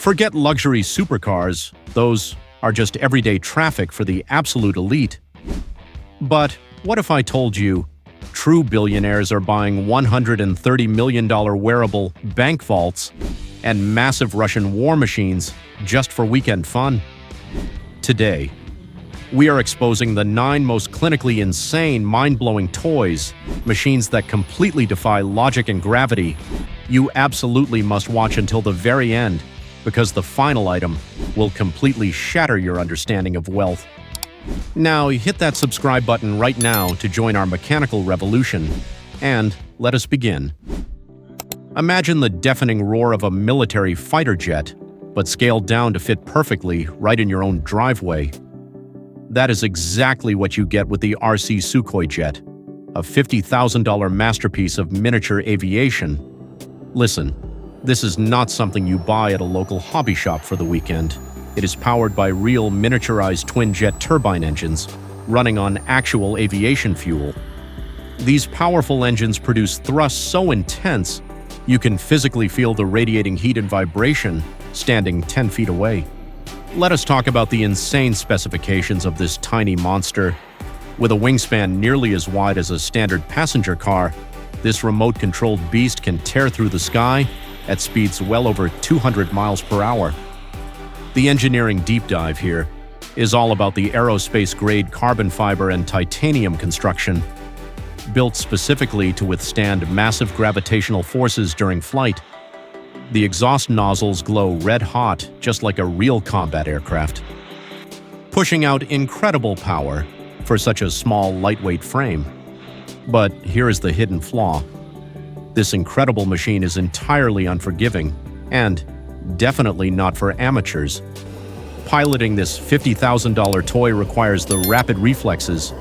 Forget luxury supercars, those are just everyday traffic for the absolute elite. But what if I told you true billionaires are buying $130 million wearable bank vaults and massive Russian war machines just for weekend fun? Today, we are exposing the 9 most clinically insane, mind-blowing toys, machines that completely defy logic and gravity. You absolutely must watch until the very end, because the final item will completely shatter your understanding of wealth. Now, hit that subscribe button right now to join our mechanical revolution, and let us begin. Imagine the deafening roar of a military fighter jet, but scaled down to fit perfectly right in your own driveway. That is exactly what you get with the RC Sukhoi jet, a $50,000 masterpiece of miniature aviation. Listen, this is not something you buy at a local hobby shop for the weekend. It is powered by real miniaturized twin-jet turbine engines running on actual aviation fuel. These powerful engines produce thrust so intense you can physically feel the radiating heat and vibration standing 10 feet away. Let us talk about the insane specifications of this tiny monster. With a wingspan nearly as wide as a standard passenger car, this remote-controlled beast can tear through the sky at speeds well over 200 miles per hour. The engineering deep dive here is all about the aerospace-grade carbon fiber and titanium construction, built specifically to withstand massive gravitational forces during flight. The exhaust nozzles glow red-hot, just like a real combat aircraft, pushing out incredible power for such a small, lightweight frame. But here is the hidden flaw. This incredible machine is entirely unforgiving and definitely not for amateurs. Piloting this $50,000 toy requires the rapid reflexes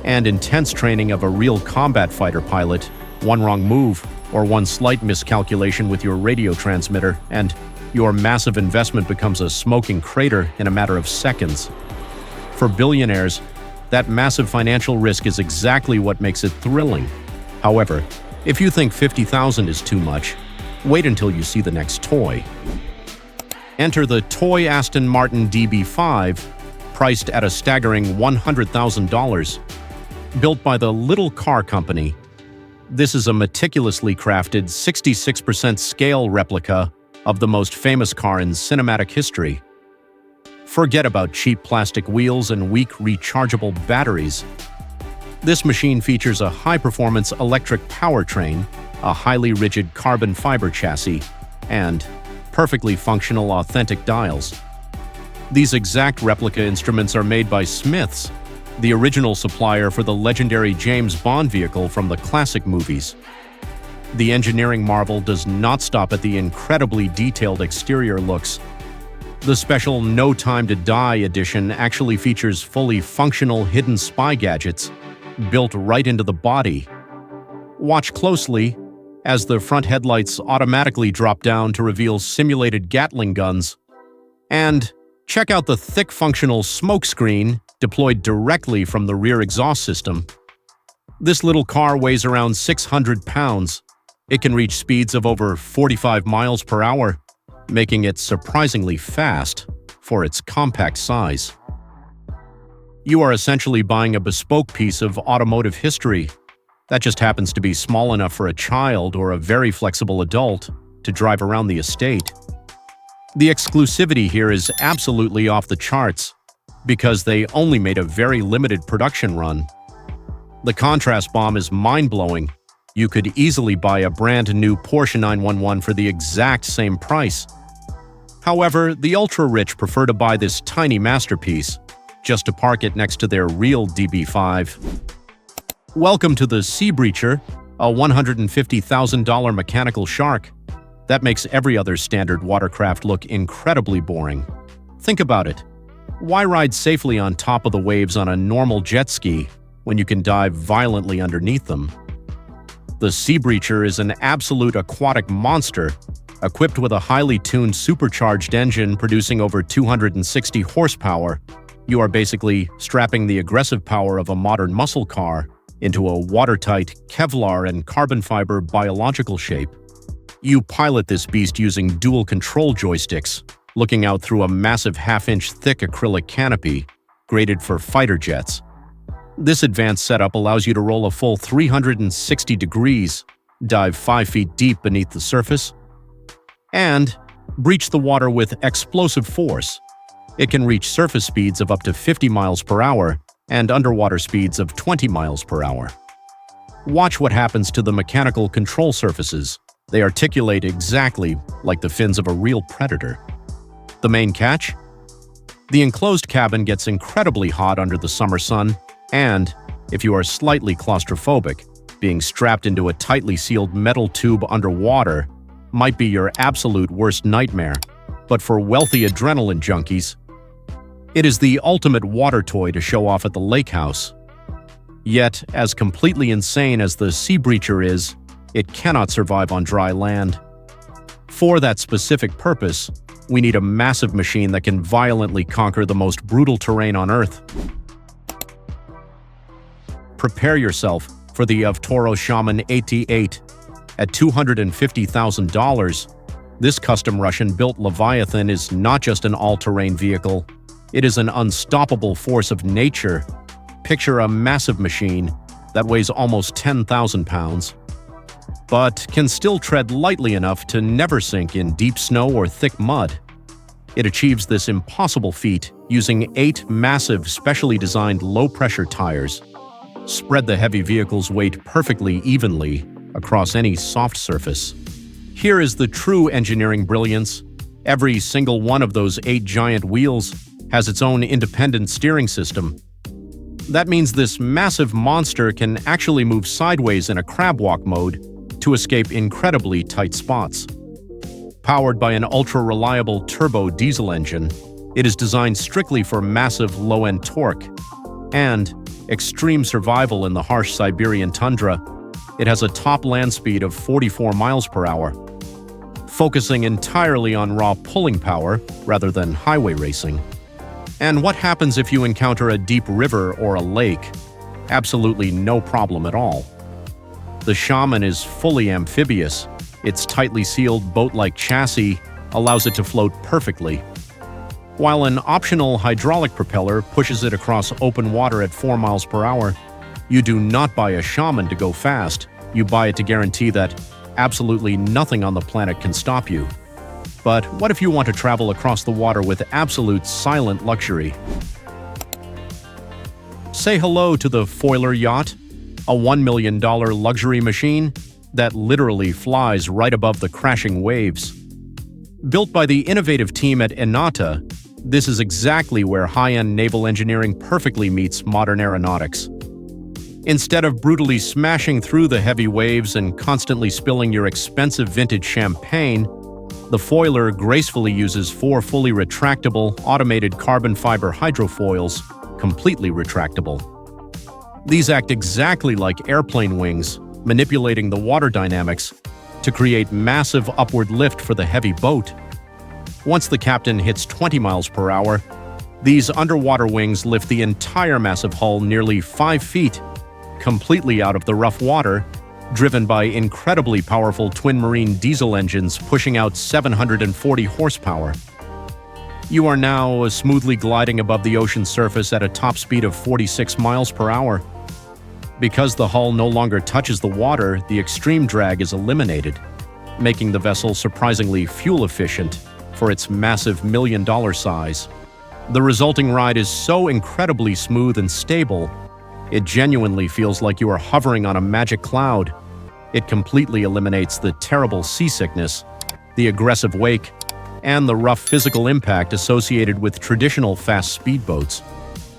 and intense training of a real combat fighter pilot. One wrong move or one slight miscalculation with your radio transmitter, and your massive investment becomes a smoking crater in a matter of seconds. For billionaires, that massive financial risk is exactly what makes it thrilling. However, if you think $50,000 is too much, wait until you see the next toy. Enter the toy Aston Martin DB5, priced at a staggering $100,000. Built by the Little Car Company, this is a meticulously crafted 66% scale replica of the most famous car in cinematic history. Forget about cheap plastic wheels and weak rechargeable batteries. This machine features a high-performance electric powertrain, a highly rigid carbon fiber chassis, and perfectly functional authentic dials. These exact replica instruments are made by Smiths, the original supplier for the legendary James Bond vehicle from the classic movies. The engineering marvel does not stop at the incredibly detailed exterior looks. The special No Time to Die edition actually features fully functional hidden spy gadgets built right into the body. Watch closely as the front headlights automatically drop down to reveal simulated Gatling guns. And check out the thick functional smoke screen deployed directly from the rear exhaust system. This little car weighs around 600 pounds. It can reach speeds of over 45 miles per hour, making it surprisingly fast for its compact size. You are essentially buying a bespoke piece of automotive history that just happens to be small enough for a child or a very flexible adult to drive around the estate. The exclusivity here is absolutely off the charts because they only made a very limited production run. The contrast bomb is mind-blowing. You could easily buy a brand new Porsche 911 for the exact same price. However, the ultra-rich prefer to buy this tiny masterpiece just to park it next to their real DB5. Welcome to the Sea Breacher, a $150,000 mechanical shark. That makes every other standard watercraft look incredibly boring. Think about it. Why ride safely on top of the waves on a normal jet ski when you can dive violently underneath them? The Sea Breacher is an absolute aquatic monster, equipped with a highly tuned supercharged engine producing over 260 horsepower. You are basically strapping the aggressive power of a modern muscle car into a watertight Kevlar and carbon fiber biological shape. You pilot this beast using dual control joysticks, looking out through a massive half-inch thick acrylic canopy, graded for fighter jets. This advanced setup allows you to roll a full 360 degrees, dive 5 feet deep beneath the surface, and breach the water with explosive force. It can reach surface speeds of up to 50 miles per hour and underwater speeds of 20 miles per hour. Watch what happens to the mechanical control surfaces. They articulate exactly like the fins of a real predator. The main catch? The enclosed cabin gets incredibly hot under the summer sun, and, if you are slightly claustrophobic, being strapped into a tightly sealed metal tube underwater might be your absolute worst nightmare. But for wealthy adrenaline junkies, it is the ultimate water toy to show off at the lake house. Yet, as completely insane as the Sea Breacher is, it cannot survive on dry land. For that specific purpose, we need a massive machine that can violently conquer the most brutal terrain on Earth. Prepare yourself for the Toro Shaman 88. At $250,000, this custom Russian-built Leviathan is not just an all-terrain vehicle, it is an unstoppable force of nature. Picture a massive machine that weighs almost 10,000 pounds, but can still tread lightly enough to never sink in deep snow or thick mud. It achieves this impossible feat using 8 massive, specially designed low-pressure tires. Spread the heavy vehicle's weight perfectly evenly across any soft surface. Here is the true engineering brilliance. Every single one of those 8 giant wheels has its own independent steering system. That means this massive monster can actually move sideways in a crab walk mode to escape incredibly tight spots. Powered by an ultra-reliable turbo diesel engine, it is designed strictly for massive low-end torque and extreme survival in the harsh Siberian tundra. It has a top land speed of 44 miles per hour, focusing entirely on raw pulling power rather than highway racing. And what happens if you encounter a deep river or a lake? Absolutely no problem at all. The Shaman is fully amphibious. Its tightly sealed boat-like chassis allows it to float perfectly, while an optional hydraulic propeller pushes it across open water at 4 miles per hour. You do not buy a Shaman to go fast. You buy it to guarantee that absolutely nothing on the planet can stop you. But what if you want to travel across the water with absolute silent luxury? Say hello to the Foiler Yacht, a $1 million luxury machine that literally flies right above the crashing waves. Built by the innovative team at Enata, this is exactly where high-end naval engineering perfectly meets modern aeronautics. Instead of brutally smashing through the heavy waves and constantly spilling your expensive vintage champagne, the Foiler gracefully uses 4 fully retractable, automated carbon fiber hydrofoils, completely retractable. These act exactly like airplane wings, manipulating the water dynamics to create massive upward lift for the heavy boat. Once the captain hits 20 miles per hour, these underwater wings lift the entire massive hull nearly 5 feet, completely out of the rough water, driven by incredibly powerful twin-marine diesel engines pushing out 740 horsepower. You are now smoothly gliding above the ocean surface at a top speed of 46 miles per hour. Because the hull no longer touches the water, the extreme drag is eliminated, making the vessel surprisingly fuel-efficient for its massive $1 million size. The resulting ride is so incredibly smooth and stable, it genuinely feels like you are hovering on a magic cloud. It completely eliminates the terrible seasickness, the aggressive wake, and the rough physical impact associated with traditional fast speedboats.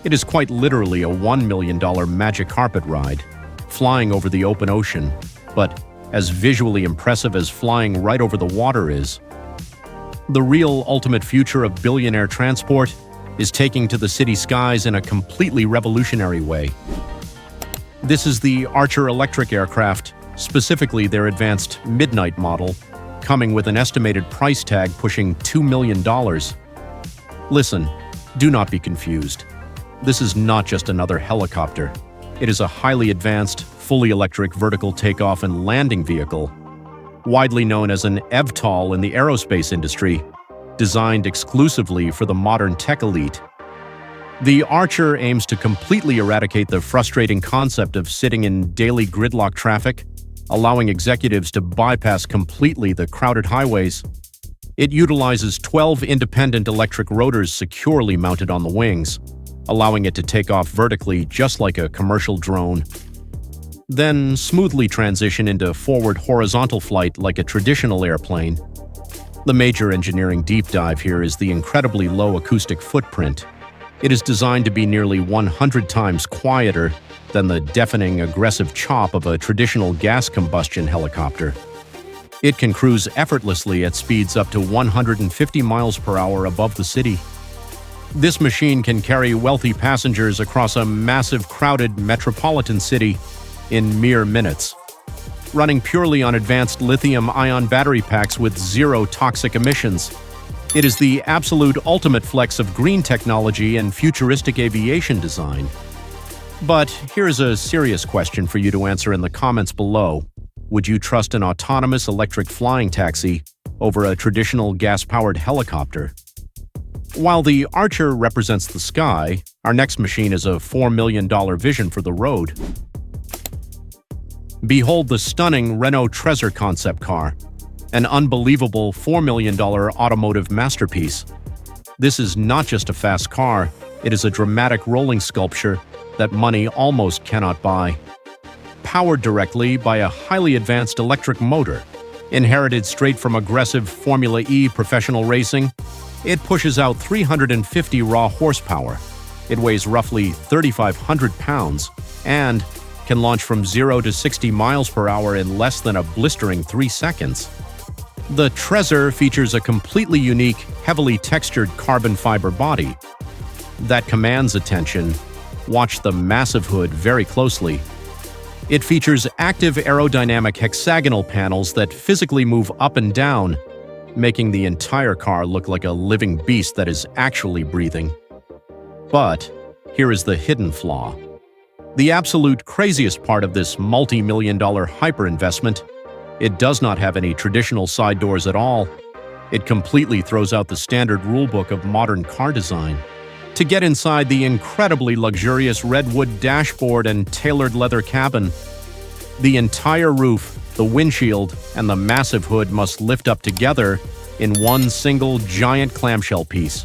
It is quite literally a $1 million magic carpet ride, flying over the open ocean, but as visually impressive as flying right over the water is. The real ultimate future of billionaire transport is taking to the city skies in a completely revolutionary way. This is the Archer electric aircraft, specifically their advanced Midnight model, coming with an estimated price tag pushing $2 million. Listen, do not be confused. This is not just another helicopter. It is a highly advanced, fully electric vertical takeoff and landing vehicle. Widely known as an eVTOL in the aerospace industry, designed exclusively for the modern tech elite. The Archer aims to completely eradicate the frustrating concept of sitting in daily gridlock traffic, allowing executives to bypass completely the crowded highways. It utilizes 12 independent electric rotors securely mounted on the wings, allowing it to take off vertically just like a commercial drone, then smoothly transition into forward horizontal flight like a traditional airplane. The major engineering deep dive here is the incredibly low acoustic footprint. It is designed to be nearly 100 times quieter than the deafening, aggressive chop of a traditional gas combustion helicopter. It can cruise effortlessly at speeds up to 150 miles per hour above the city. This machine can carry wealthy passengers across a massive, crowded metropolitan city in mere minutes, running purely on advanced lithium-ion battery packs with zero toxic emissions. It is the absolute ultimate flex of green technology and futuristic aviation design. But here's a serious question for you to answer in the comments below. Would you trust an autonomous electric flying taxi over a traditional gas-powered helicopter? While the Archer represents the sky, our next machine is a $4 million vision for the road. Behold the stunning Renault Trezor concept car, an unbelievable $4 million automotive masterpiece. This is not just a fast car, it is a dramatic rolling sculpture that money almost cannot buy. Powered directly by a highly advanced electric motor, inherited straight from aggressive Formula E professional racing, it pushes out 350 raw horsepower. It weighs roughly 3,500 pounds and can launch from 0 to 60 miles per hour in less than a blistering 3 seconds. The Trezor features a completely unique, heavily textured carbon fiber body that commands attention. Watch the massive hood very closely. It features active aerodynamic hexagonal panels that physically move up and down, making the entire car look like a living beast that is actually breathing. But here is the hidden flaw. The absolute craziest part of this multi-million-dollar hyper-investment: it does not have any traditional side doors at all. It completely throws out the standard rulebook of modern car design. To get inside the incredibly luxurious redwood dashboard and tailored leather cabin, the entire roof, the windshield, and the massive hood must lift up together in one single giant clamshell piece.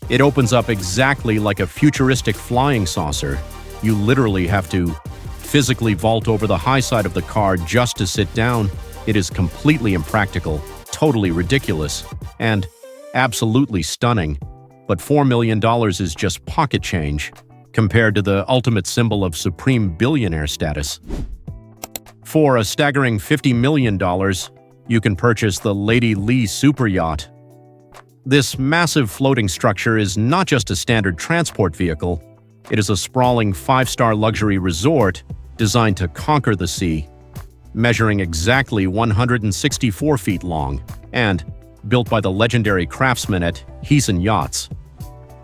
It opens up exactly like a futuristic flying saucer. You literally have to physically vault over the high side of the car just to sit down. It is completely impractical, totally ridiculous, and absolutely stunning. But $4 million is just pocket change compared to the ultimate symbol of supreme billionaire status. For a staggering $50 million, you can purchase the Lady Lee super yacht. This massive floating structure is not just a standard transport vehicle. It is a sprawling 5-star luxury resort designed to conquer the sea, measuring exactly 164 feet long and built by the legendary craftsmen at Heisen Yachts.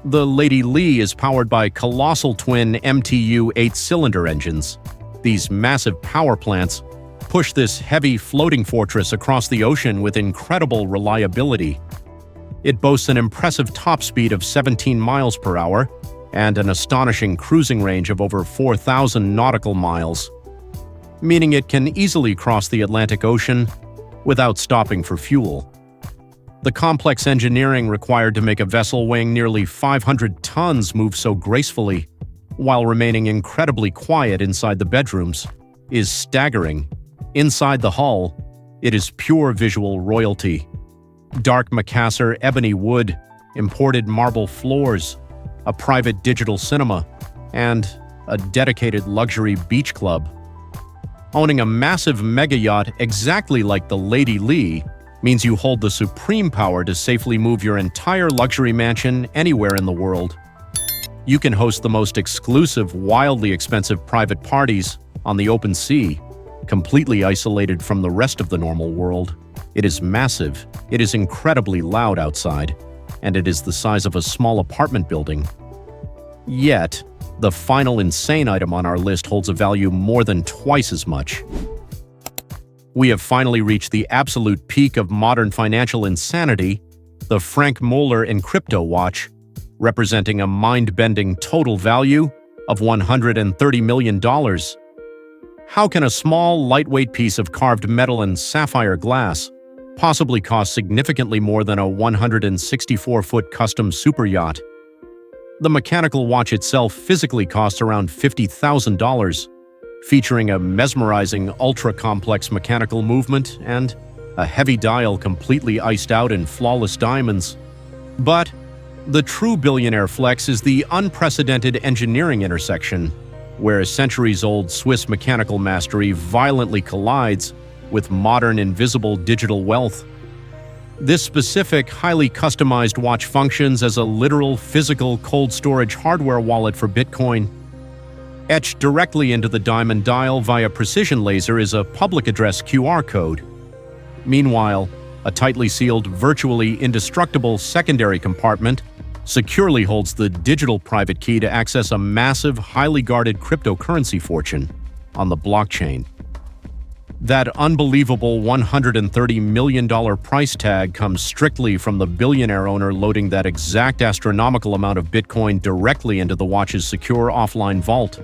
The Lady Lee is powered by colossal twin MTU 8-cylinder engines. These massive power plants push this heavy floating fortress across the ocean with incredible reliability. It boasts an impressive top speed of 17 miles per hour and an astonishing cruising range of over 4,000 nautical miles, meaning it can easily cross the Atlantic Ocean without stopping for fuel. The complex engineering required to make a vessel weighing nearly 500 tons move so gracefully, while remaining incredibly quiet inside the bedrooms, is staggering. Inside the hull, it is pure visual royalty. Dark Macassar ebony wood, imported marble floors, a private digital cinema, and a dedicated luxury beach club. Owning a massive mega yacht exactly like the Lady Lee means you hold the supreme power to safely move your entire luxury mansion anywhere in the world. You can host the most exclusive, wildly expensive private parties on the open sea, completely isolated from the rest of the normal world. It is massive, it is incredibly loud outside, and it is the size of a small apartment building. Yet, the final insane item on our list holds a value more than twice as much. We have finally reached the absolute peak of modern financial insanity, the Frank Moeller Encrypto watch, representing a mind-bending total value of $130 million. How can a small, lightweight piece of carved metal and sapphire glass possibly cost significantly more than a 164-foot custom super yacht? The mechanical watch itself physically costs around $50,000, featuring a mesmerizing, ultra-complex mechanical movement and a heavy dial completely iced out in flawless diamonds. But the true Billionaire flex is the unprecedented engineering intersection, where a centuries-old Swiss mechanical mastery violently collides with modern invisible digital wealth. This specific, highly customized watch functions as a literal physical cold storage hardware wallet for Bitcoin. Etched directly into the diamond dial via precision laser is a public address QR code. Meanwhile, a tightly sealed, virtually indestructible secondary compartment securely holds the digital private key to access a massive, highly guarded cryptocurrency fortune on the blockchain. That unbelievable $130 million price tag comes strictly from the billionaire owner loading that exact astronomical amount of Bitcoin directly into the watch's secure offline vault.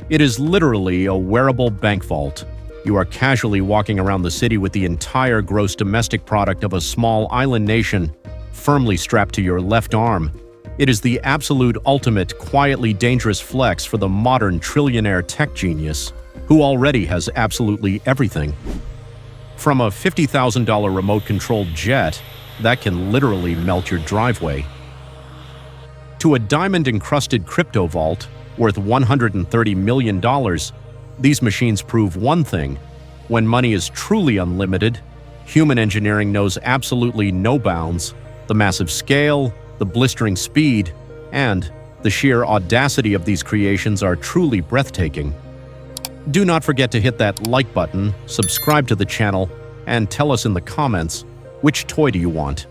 It is literally a wearable bank vault. You are casually walking around the city with the entire gross domestic product of a small island nation firmly strapped to your left arm. It is the absolute ultimate, quietly dangerous flex for the modern trillionaire tech genius, who already has absolutely everything. From a $50,000 remote-controlled jet that can literally melt your driveway, to a diamond-encrusted crypto vault worth $130 million, these machines prove one thing: when money is truly unlimited, human engineering knows absolutely no bounds. The massive scale, the blistering speed, and the sheer audacity of these creations are truly breathtaking. Do not forget to hit that like button, subscribe to the channel, and tell us in the comments, which toy do you want?